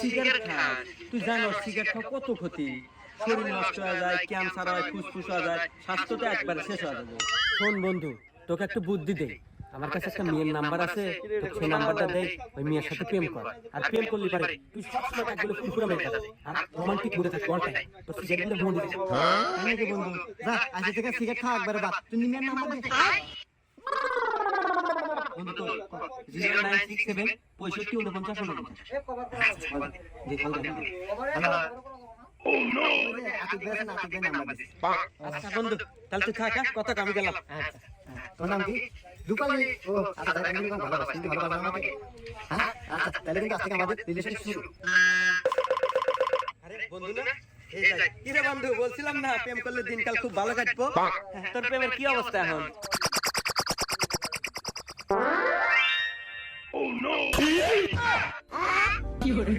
Cigarette খাস, তুই জানো সিগারেট খাওয়া কত ক্ষতি। শরীর নষ্ট হয়ে যায়, ক্যান্সার হয়, ফুসফুস হয়ে যায়, স্বাস্থ্যটা একবারে শেষ হয়ে যাবে। শোন বন্ধু, তোকে একটা বুদ্ধি দে। আমার কাছে একটা মেয়ের নাম্বার আছে, তোকে সেই নাম্বারটা দে, ওই মেয়ের সাথে প্রেম কর। আর প্রেম করলি পারে তুই সবসময় কাজগুলো ফুরফুরা মেয়ে থাকবি আর রোমান্টিক মুডে থাকবি অল টাইম। তোর সিগারেটগুলো বন্ধ দিবি। তাই নাকি বন্ধু? যা আজ থেকে সিগারেট খাওয়া একবারে বাদ। তুই মেয়ের নাম্বার দে বন্ধু। তো 0967 65 49 জি কল দে। হ্যালো। আচ্ছা বন্ধু, তাহলে তুই থাক, কত আমি গেলাম। তোর নাম কি? রূপালী। ও আচ্ছা, তাহলে আমি কিন্তু ভালো আছি, ভালো আছি আমাকে। হ্যাঁ আচ্ছা, তাহলে কিন্তু আজকে আমাদের রিলেশন শুরু। আরে বন্ধু না, এই যাই। কি রে বন্ধু, বলছিলাম না প্রেম করলে দিনকাল খুব ভালো কাটবো। তোর প্রেমের কি অবস্থা এখন? ও নো। কি হলো?